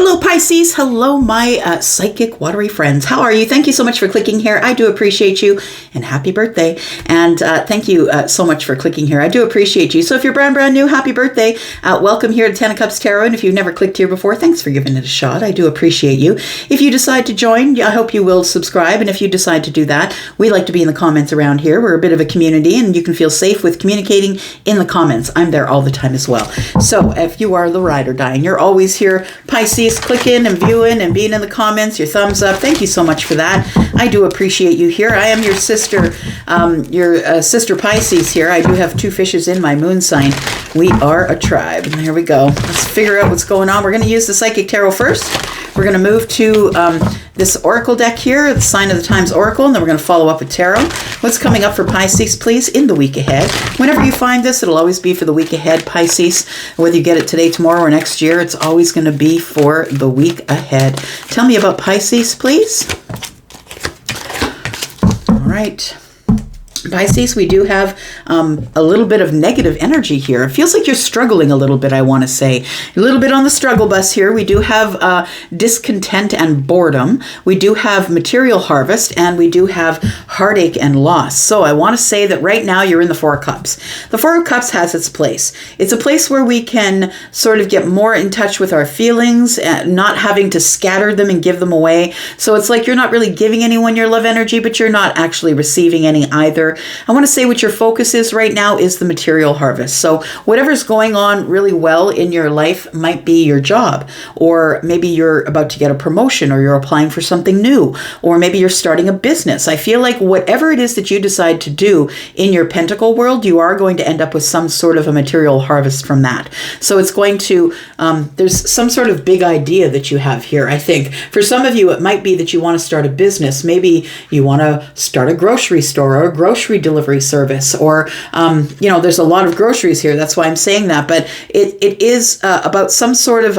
Hello Pisces, hello my psychic watery friends. How are you? Thank you so much for clicking here. I do appreciate you, and happy birthday. And thank you so much for clicking here. I do appreciate you. So if you're brand new, happy birthday. Welcome here to Ten of Cups Tarot. And if you've never clicked here before, thanks for giving it a shot. I do appreciate you. If you decide to join, I hope you will subscribe. And if you decide to do that, we like to be in the comments around here. We're a bit of a community and you can feel safe with communicating in the comments. I'm there all the time as well. So if you are the ride or die and you're always here, Pisces, clicking and viewing and being in the comments, your thumbs up. Thank you so much for that. I do appreciate you here. I am your sister Pisces here. I do have two fishes in my moon sign. We are a tribe. And there we go. Let's figure out what's going on. We're going to use the Psychic Tarot first. We're going to move to this Oracle deck here, the Sign of the Times Oracle, and then we're going to follow up with Tarot. What's coming up for Pisces, please, in the week ahead? Whenever you find this, it'll always be for the week ahead, Pisces. Whether you get it today, tomorrow, or next year, it's always going to be for the week ahead. Tell me about Pisces, please. All right. Pisces, we do have a little bit of negative energy here. It feels like you're struggling a little bit, I want to say. A little bit on the struggle bus here. We do have discontent and boredom. We do have material harvest, and we do have heartache and loss. So I want to say that right now you're in the Four of Cups. The Four of Cups has its place. It's a place where we can sort of get more in touch with our feelings, not having to scatter them and give them away. So it's like you're not really giving anyone your love energy, but you're not actually receiving any either. I want to say what your focus is right now is the material harvest. So whatever's going on really well in your life might be your job, or maybe you're about to get a promotion, or you're applying for something new, or maybe you're starting a business. I feel like whatever it is that you decide to do in your pentacle world, you are going to end up with some sort of a material harvest from that. So it's going to, there's some sort of big idea that you have here, I think. For some of you, it might be that you want to start a business. Maybe you want to start a grocery store or a grocery delivery service, or there's a lot of groceries here, that's why I'm saying that, but it is about some sort of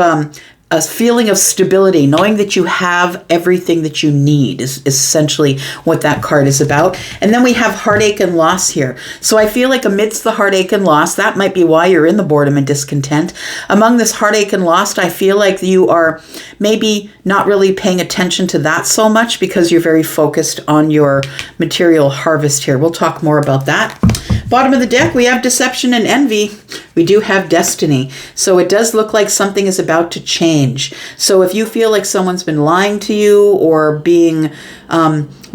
a feeling of stability, knowing that you have everything that you need is essentially what that card is about. And then we have heartache and loss here. So I feel like amidst the heartache and loss, that might be why you're in the boredom and discontent. Among this heartache and loss, I feel like you are maybe not really paying attention to that so much because you're very focused on your material harvest here. We'll talk more about that. Bottom of the deck, we have deception and envy. We do have destiny. So it does look like something is about to change. So if you feel like someone's been lying to you or being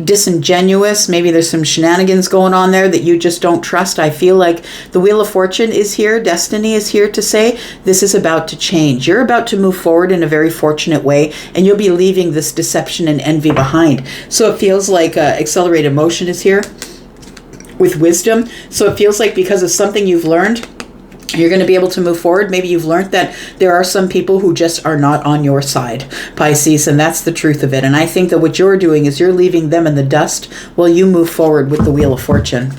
disingenuous, maybe there's some shenanigans going on there that you just don't trust, I feel like the Wheel of Fortune is here. Destiny is here to say this is about to change. You're about to move forward in a very fortunate way, and you'll be leaving this deception and envy behind. So it feels like accelerated motion is here with wisdom. So it feels like because of something you've learned, you're going to be able to move forward. Maybe you've learned that there are some people who just are not on your side, Pisces, and that's the truth of it. And I think that what you're doing is you're leaving them in the dust while you move forward with the Wheel of Fortune.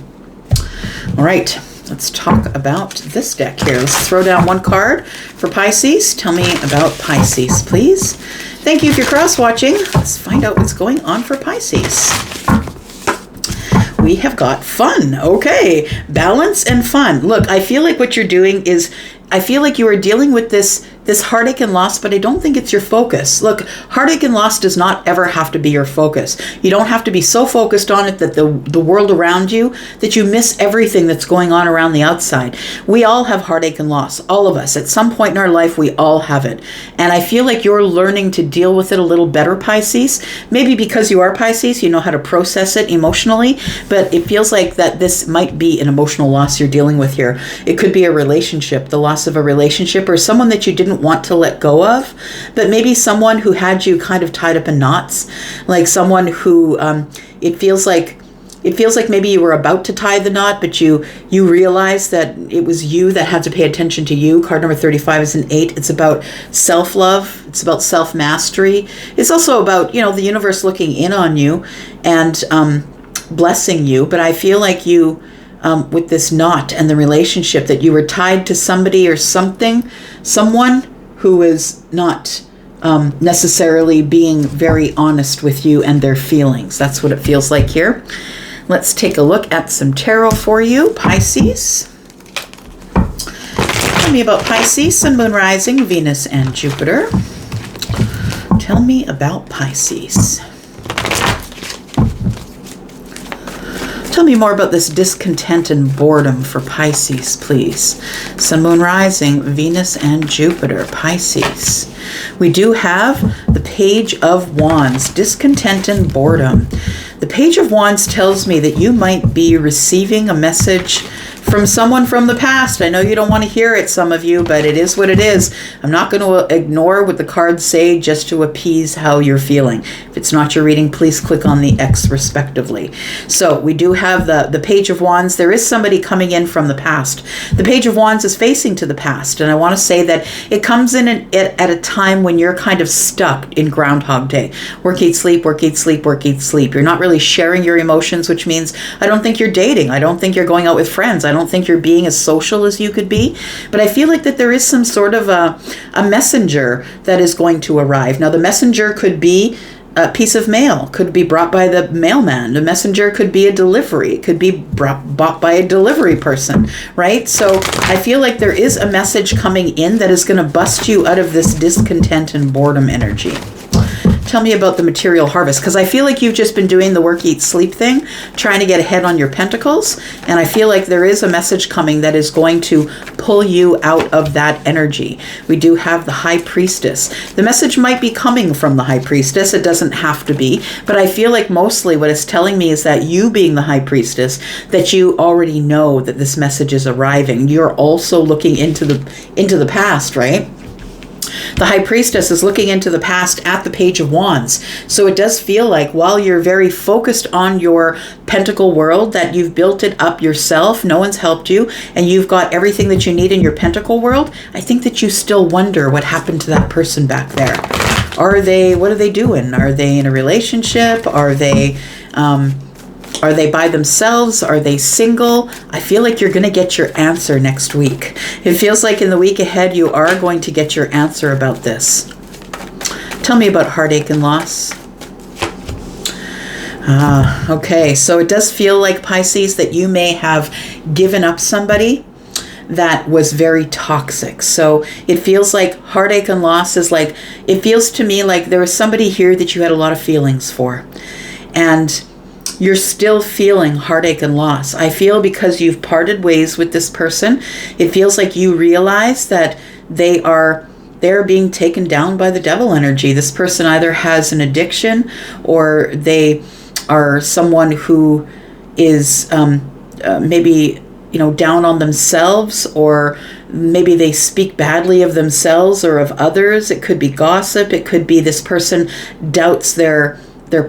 All right, let's talk about this deck here. Let's throw down one card for Pisces. Tell me about Pisces, please. Thank you if you're cross-watching. Let's find out what's going on for Pisces. We have got fun. Okay. Balance and fun. Look, I feel like what you're doing is, I feel like you are dealing with this heartache and loss, but I don't think it's your focus. Look, heartache and loss does not ever have to be your focus. You don't have to be so focused on it that the world around you, that you miss everything that's going on around the outside. We all have heartache and loss. All of us. At some point in our life, we all have it. And I feel like you're learning to deal with it a little better, Pisces. Maybe because you are Pisces, you know how to process it emotionally, but it feels like that this might be an emotional loss you're dealing with here. It could be a relationship, the loss of a relationship, or someone that you didn't want to let go of, but maybe someone who had you kind of tied up in knots, like someone who it feels like maybe you were about to tie the knot, but you realized that it was you that had to pay attention to you. Card number 35 is an 8. It's about self-love. It's about self-mastery. It's also about, the universe looking in on you and blessing you. But I feel like you, with this knot and the relationship, that you were tied to somebody or someone who is not necessarily being very honest with you and their feelings. That's what it feels like here. Let's take a look at some tarot for you, Pisces. Tell me about Pisces, Sun, Moon, Rising, Venus, and Jupiter. Tell me about Pisces. Tell me more about this discontent and boredom for Pisces, please. Sun, Moon, Rising, Venus, and Jupiter, Pisces. We do have the Page of Wands, discontent and boredom. The Page of Wands tells me that you might be receiving a message from someone from the past. I know you don't want to hear it, some of you, but it is what it is. I'm not going to ignore what the cards say just to appease how you're feeling. If it's not your reading, please click on the X respectively. So we do have the Page of Wands. There is somebody coming in from the past. The Page of Wands is facing to the past, and I want to say that it comes in at a time when you're kind of stuck in Groundhog Day. Work, eat, sleep, work, eat, sleep, work, eat, sleep. You're not really sharing your emotions, which means I don't think you're dating. I don't think you're going out with friends. I don't think you're being as social as you could be, but I feel like that there is some sort of a messenger that is going to arrive. Now, the messenger could be a piece of mail, could be brought by the mailman. The messenger could be a delivery. It could be bought by a delivery person, right? So I feel like there is a message coming in that is going to bust you out of this discontent and boredom energy. Tell me about the material harvest, because I feel like you've just been doing the work, eat, sleep thing, trying to get ahead on your pentacles, and I feel like there is a message coming that is going to pull you out of that energy. We do have the High Priestess. The message might be coming from the High Priestess. It doesn't have to be, but I feel like mostly what it's telling me is that you being the High Priestess, that you already know that this message is arriving. You're also looking into the past, right? The High Priestess is looking into the past at the Page of Wands. So it does feel like while you're very focused on your pentacle world, that you've built it up yourself, no one's helped you, and you've got everything that you need in your pentacle world, I think that you still wonder what happened to that person back there. What are they doing? Are they in a relationship? Are they by themselves? Are they single? I feel like you're going to get your answer next week. It feels like in the week ahead, you are going to get your answer about this. Tell me about heartache and loss. Okay, so it does feel like, Pisces, that you may have given up somebody that was very toxic. So it feels like heartache and loss is like, it feels to me like there was somebody here that you had a lot of feelings for. And you're still feeling heartache and loss. I feel because you've parted ways with this person, it feels like you realize that they're being taken down by the devil energy. This person either has an addiction, or they are someone who is maybe down on themselves, or maybe they speak badly of themselves or of others. It could be gossip. It could be this person doubts their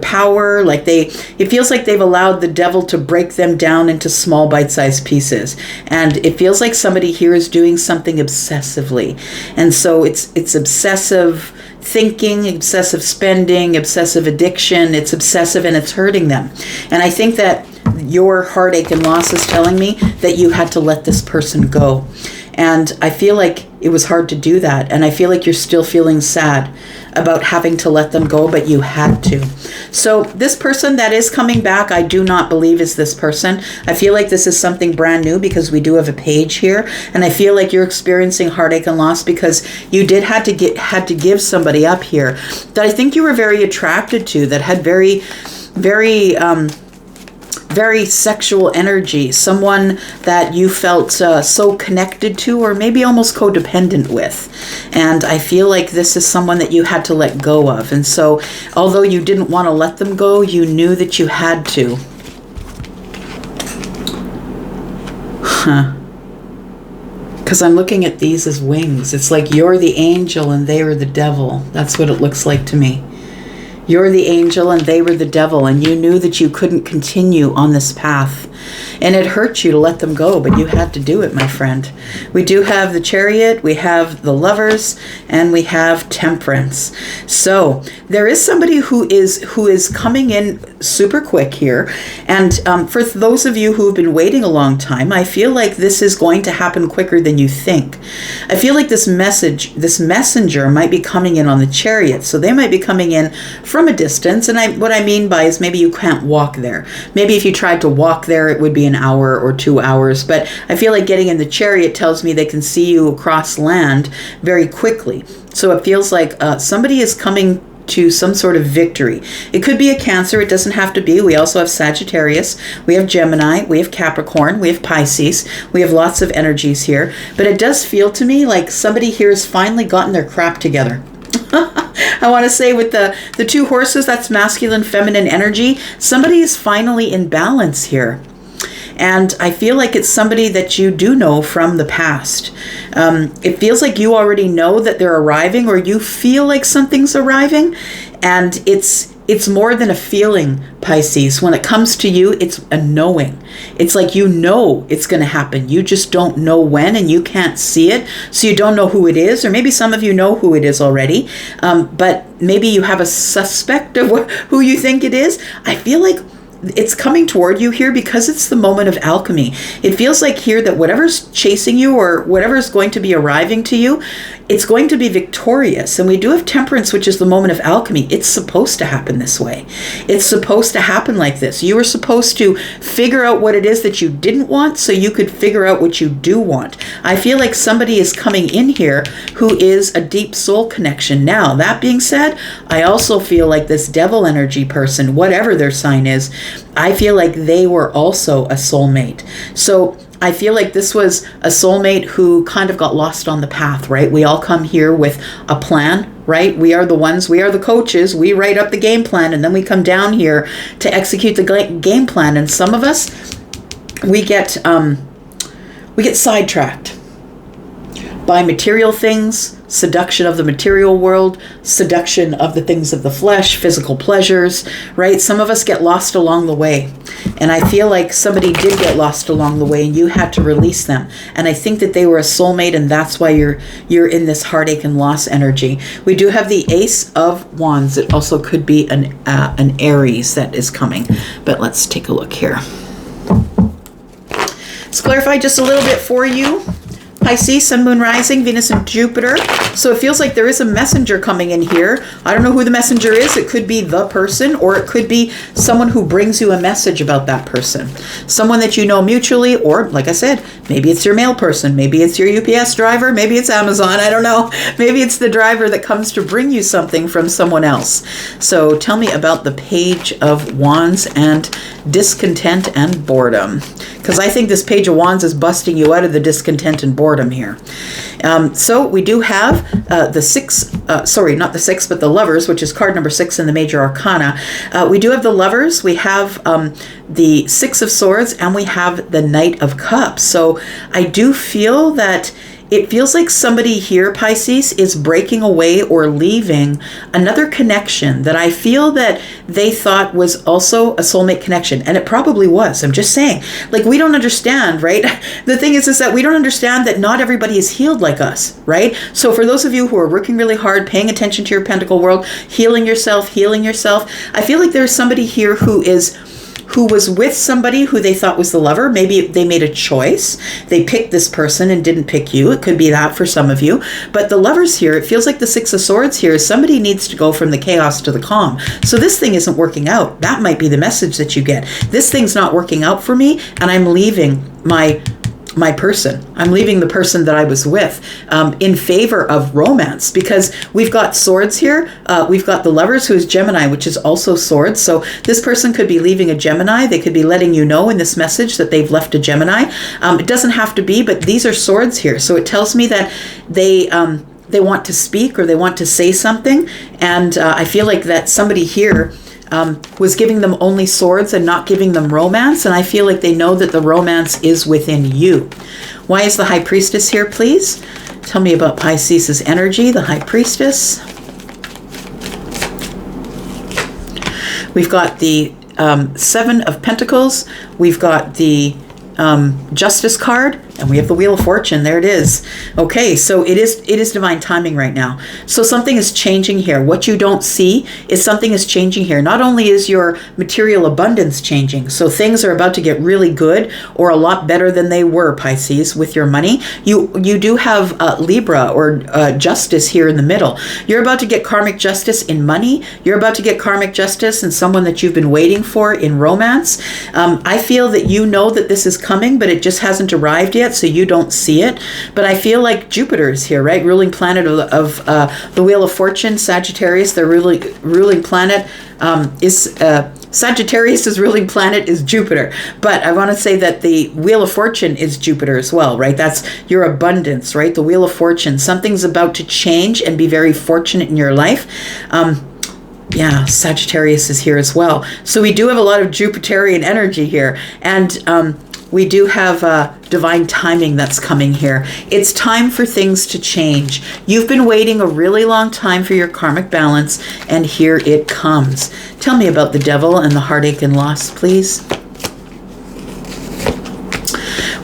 power. Like it feels like they've allowed the devil to break them down into small bite-sized pieces. And it feels like somebody here is doing something obsessively. And so it's obsessive thinking, obsessive spending, obsessive addiction. It's obsessive and it's hurting them. And I think that your heartache and loss is telling me that you had to let this person go. And I feel like it was hard to do that. And I feel like you're still feeling sad about having to let them go, but you had to. So this person that is coming back, I do not believe is this person. I feel like this is something brand new, because we do have a page here. And I feel like you're experiencing heartache and loss because you had to give somebody up here that I think you were very attracted to, that had very sexual energy, someone that you felt so connected to, or maybe almost codependent with. And I feel like this is someone that you had to let go of. And so although you didn't want to let them go, you knew that you had to. Because I'm looking at these as wings. It's like you're the angel and they were the devil. That's what it looks like to me. You're the angel and they were the devil, and you knew that you couldn't continue on this path. And it hurt you to let them go, but you had to do it, my friend. We do have the Chariot, we have the Lovers, and we have Temperance. So there is somebody who is coming in super quick here. And for those of you who have been waiting a long time, I feel like this is going to happen quicker than you think. I feel like this messenger might be coming in on the Chariot. So they might be coming in from from a distance. And what I mean by is maybe you can't walk there. Maybe if you tried to walk there, it would be an hour or 2 hours. But I feel like getting in the chariot tells me they can see you across land very quickly. So it feels like somebody is coming to some sort of victory. It could be a Cancer. It doesn't have to be. We also have Sagittarius. We have Gemini. We have Capricorn. We have Pisces. We have lots of energies here. But it does feel to me like somebody here has finally gotten their crap together. I want to say with the two horses, that's masculine, feminine energy. Somebody is finally in balance here. And I feel like it's somebody that you do know from the past. It feels like you already know that they're arriving, or you feel like something's arriving. And it's more than a feeling, Pisces. When it comes to you, it's a knowing. It's like you know it's going to happen. You just don't know when, and you can't see it. So you don't know who it is. Or maybe some of you know who it is already. But maybe you have a suspect of who you think it is. I feel like it's coming toward you here because it's the moment of alchemy. It feels like here that whatever's chasing you or whatever's going to be arriving to you, it's going to be victorious. And we do have Temperance, which is the moment of alchemy. It's supposed to happen this way. It's supposed to happen like this. You were supposed to figure out what it is that you didn't want so you could figure out what you do want. I feel like somebody is coming in here who is a deep soul connection. Now, that being said, I also feel like this devil energy person, whatever their sign is, I feel like they were also a soulmate. So I feel like this was a soulmate who kind of got lost on the path, right? We all come here with a plan, right? We are the ones, we are the coaches. We write up the game plan, and then we come down here to execute the game plan. And some of us, we get sidetracked by material things, seduction of the material world, seduction of the things of the flesh, physical pleasures, right? Some of us get lost along the way. And I feel like somebody did get lost along the way and you had to release them. And I think that they were a soulmate, and that's why you're in this heartache and loss energy. We do have the Ace of Wands. It also could be an Aries that is coming. But let's take a look here. Let's clarify just a little bit for you. Pisces, Sun, Moon, Rising, Venus, and Jupiter. So it feels like there is a messenger coming in here. I don't know who the messenger is. It could be the person, or it could be someone who brings you a message about that person. Someone that you know mutually, or like I said, maybe it's your mail person. Maybe it's your UPS driver. Maybe it's Amazon. I don't know. Maybe it's the driver that comes to bring you something from someone else. So tell me about the Page of Wands and discontent and boredom. Because I think this Page of Wands is busting you out of the discontent and boredom here. So we do have the six, not the six, but the Lovers, which is card number 6 in the Major Arcana. We do have the Lovers, we have the Six of Swords, and we have the Knight of Cups. So I do feel that it feels like somebody here, Pisces, is breaking away or leaving another connection that I feel that they thought was also a soulmate connection. And it probably was. I'm just saying. Like, we don't understand, right? The thing is that we don't understand that not everybody is healed like us, right? So for those of you who are working really hard, paying attention to your pentacle world, healing yourself, I feel like there's somebody here who was with somebody who they thought was the lover. Maybe they made a choice. They picked this person and didn't pick you. It could be that for some of you. But the Lovers here, it feels like the Six of Swords here, somebody needs to go from the chaos to the calm. So this thing isn't working out. That might be the message that you get. This thing's not working out for me, and I'm leaving my person. I'm leaving the person that I was with in favor of romance, because we've got swords here. We've got the Lovers, who is Gemini, which is also swords. So this person could be leaving a Gemini. They could be letting you know in this message that they've left a Gemini. It doesn't have to be, but these are swords here. So it tells me that they want to speak, or they want to say something. And I feel like that somebody here was giving them only swords and not giving them romance. And I feel like they know that the romance is within you. Why is the High Priestess here, please? Tell me about Pisces' energy, the High Priestess. We've got the Seven of Pentacles. We've got the Justice card. And we have the Wheel of Fortune. There it is. Okay, so it is divine timing right now. So something is changing here. What you don't see is something is changing here. Not only is your material abundance changing, so things are about to get really good or a lot better than they were, Pisces, with your money. You do have Libra or justice here in the middle. You're about to get karmic justice in money. You're about to get karmic justice in someone that you've been waiting for in romance. I feel that you know that this is coming, but it just hasn't arrived yet, so you don't see it. But I feel like Jupiter is here, right? Ruling planet of the Wheel of Fortune, Sagittarius. Their ruling planet is Sagittarius's ruling planet is Jupiter. But I want to say that the Wheel of Fortune is Jupiter as well, right? That's your abundance, right? The Wheel of Fortune. Something's about to change and be very fortunate in your life. Yeah, Sagittarius is here as well. So we do have a lot of Jupiterian energy here. And we do have divine timing that's coming here. It's time for things to change. You've been waiting a really long time for your karmic balance, and here it comes. Tell me about the devil and the heartache and loss, please.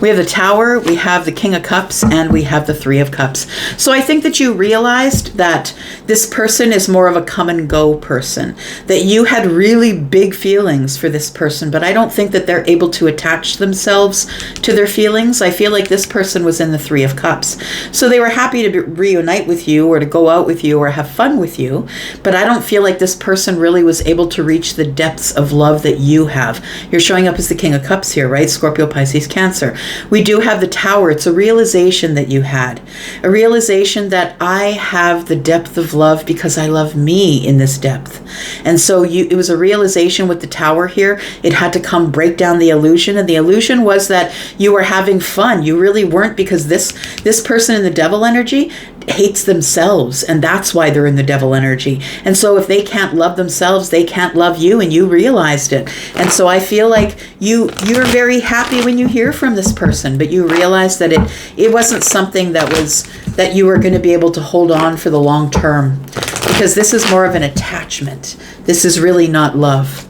We have the Tower, we have the King of Cups, and we have the Three of Cups. So I think that you realized that this person is more of a come and go person, that you had really big feelings for this person, but I don't think that they're able to attach themselves to their feelings. I feel like this person was in the Three of Cups. So they were happy to reunite with you or to go out with you or have fun with you, but I don't feel like this person really was able to reach the depths of love that you have. You're showing up as the King of Cups here, right? Scorpio, Pisces, Cancer. We do have the Tower. It's a realization that you had. A realization that I have the depth of love because I love me in this depth. And so it was a realization with the Tower here. It had to come break down the illusion. And the illusion was that you were having fun. You really weren't, because this person in the devil energy hates themselves, and that's why they're in the devil energy. And so if they can't love themselves, they can't love you, and you realized it. And so I feel like you're very happy when you hear from this person, but you realize that it wasn't something that you were going to be able to hold on for the long term, because this is more of an attachment. This is really not love.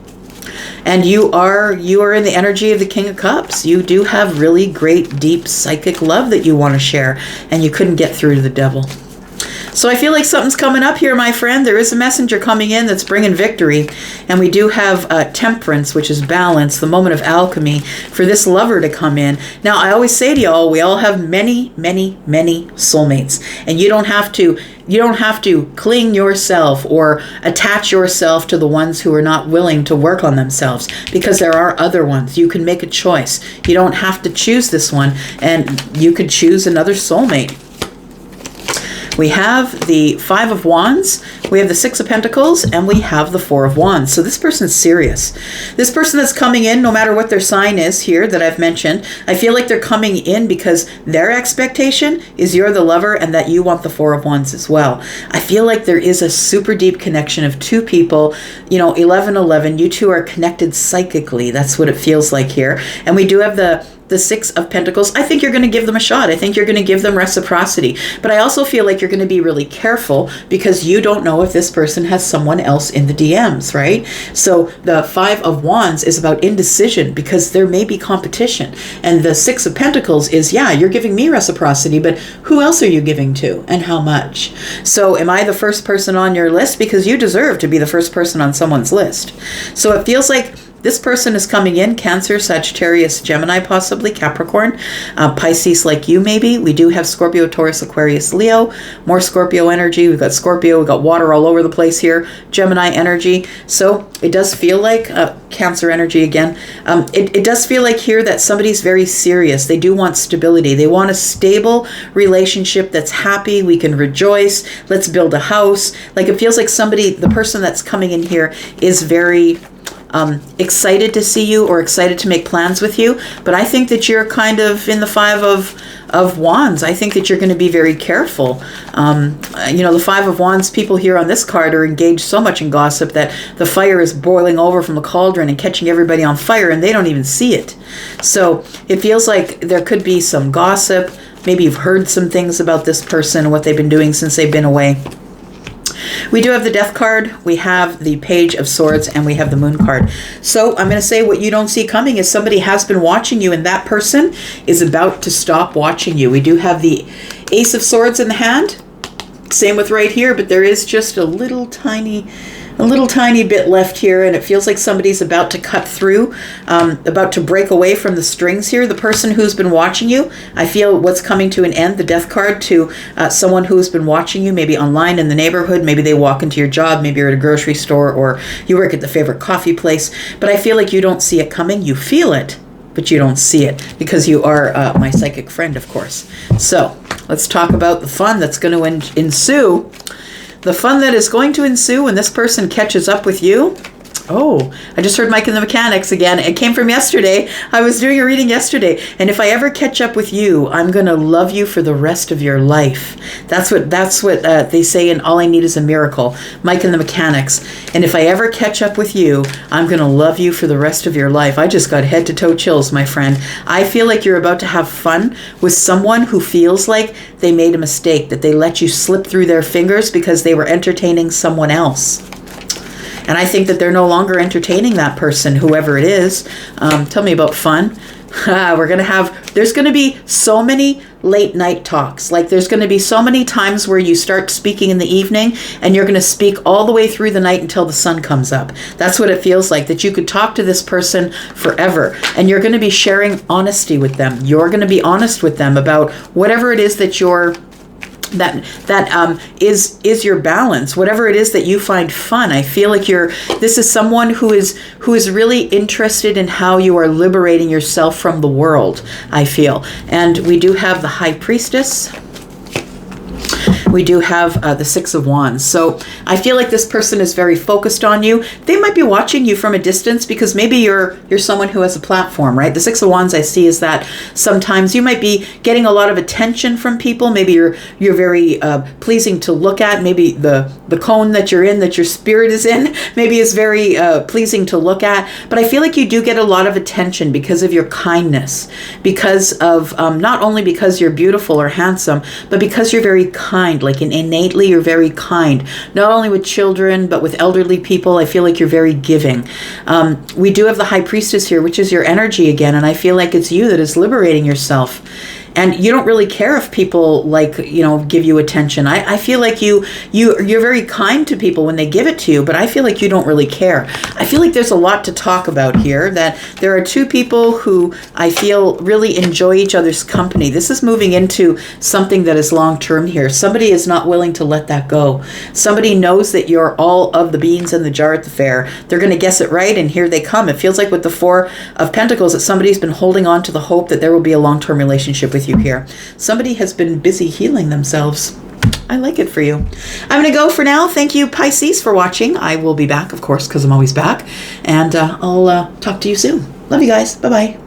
And you are in the energy of the King of Cups. You do have really great, deep psychic love that you want to share, and you couldn't get through to the devil. So I feel like something's coming up here, my friend. There is a messenger coming in that's bringing victory. And we do have temperance, which is balance, the moment of alchemy, for this lover to come in. Now, I always say to y'all, we all have many, many, many soulmates. And you don't have to cling yourself or attach yourself to the ones who are not willing to work on themselves, because there are other ones. You can make a choice. You don't have to choose this one, and you could choose another soulmate. We have the Five of Wands, we have the Six of Pentacles, and we have the Four of Wands. So this person's serious. This person that's coming in, no matter what their sign is here that I've mentioned, I feel like they're coming in because their expectation is you're the lover and that you want the Four of Wands as well. I feel like there is a super deep connection of two people, 11-11, you two are connected psychically. That's what it feels like here. And we do have the Six of Pentacles. I think you're going to give them a shot. I think you're going to give them reciprocity. But I also feel like you're going to be really careful, because you don't know if this person has someone else in the DMs, right? So the Five of Wands is about indecision, because there may be competition. And the Six of Pentacles is, yeah, you're giving me reciprocity, but who else are you giving to and how much? So am I the first person on your list? Because you deserve to be the first person on someone's list. So it feels like this person is coming in, Cancer, Sagittarius, Gemini, possibly Capricorn, Pisces like you maybe. We do have Scorpio, Taurus, Aquarius, Leo, more Scorpio energy. We've got Scorpio, we've got water all over the place here, Gemini energy. So it does feel like Cancer energy again. It does feel like here that somebody's very serious. They do want stability. They want a stable relationship that's happy. We can rejoice. Let's build a house. Like, it feels like the person that's coming in here is very excited to see you or excited to make plans with you. But I think that you're kind of in the Five of Wands. I think that you're going to be very careful. The Five of Wands, people here on this card are engaged so much in gossip that the fire is boiling over from the cauldron and catching everybody on fire, and they don't even see it. So it feels like there could be some gossip. Maybe you've heard some things about this person and what they've been doing since they've been away. We do have the Death card, we have the Page of Swords, and we have the Moon card. So I'm going to say what you don't see coming is somebody has been watching you, and that person is about to stop watching you. We do have the Ace of Swords in the hand. Same with right here, but there is just a little tiny bit left here, and it feels like somebody's about to cut through, about to break away from the strings here. The person who's been watching you, I feel what's coming to an end, the Death card, to someone who's been watching you, maybe online in the neighborhood, maybe they walk into your job, maybe you're at a grocery store, or you work at the favorite coffee place, but I feel like you don't see it coming. You feel it, but you don't see it, because you are my psychic friend, of course. So let's talk about the fun that's going to ensue. The fun that is going to ensue when this person catches up with you. Oh, I just heard Mike and the Mechanics again. It came from yesterday. I was doing a reading yesterday. And if I ever catch up with you, I'm going to love you for the rest of your life. That's what they say in All I Need Is a Miracle, Mike and the Mechanics. And if I ever catch up with you, I'm going to love you for the rest of your life. I just got head to toe chills, my friend. I feel like you're about to have fun with someone who feels like they made a mistake, that they let you slip through their fingers because they were entertaining someone else. And I think that they're no longer entertaining that person, whoever it is. Tell me about fun. There's going to be so many late night talks. Like there's going to be so many times where you start speaking in the evening and you're going to speak all the way through the night until the sun comes up. That's what it feels like, that you could talk to this person forever, and you're going to be sharing honesty with them. You're going to be honest with them about whatever it is that is your balance, whatever it is that you find fun. I feel like this is someone who is really interested in how you are liberating yourself from the world, I feel. And we do have the High Priestess. We do have the Six of Wands. So I feel like this person is very focused on you. They might be watching you from a distance because maybe you're someone who has a platform, right? The Six of Wands I see is that sometimes you might be getting a lot of attention from people. Maybe you're very pleasing to look at. Maybe the cone that you're in, that your spirit is in, maybe is very pleasing to look at. But I feel like you do get a lot of attention because of your kindness, because of not only because you're beautiful or handsome, but because you're very kind. Like innately, you're very kind, not only with children, but with elderly people. I feel like you're very giving. We do have the High Priestess here, which is your energy again. And I feel like it's you that is liberating yourself. And you don't really care if people give you attention. I feel like you're very kind to people when they give it to you, but I feel like you don't really care. I feel like there's a lot to talk about here, that there are two people who I feel really enjoy each other's company. This is moving into something that is long-term here. Somebody is not willing to let that go. Somebody knows that you're all of the beans in the jar at the fair. They're going to guess it right, and here they come. It feels like with the Four of Pentacles that somebody's been holding on to the hope that there will be a long-term relationship with you here. Somebody has been busy healing themselves. I like it for you. I'm going to go for now. Thank you, Pisces, for watching. I will be back, of course, because I'm always back. And I'll talk to you soon. Love you guys. Bye-bye.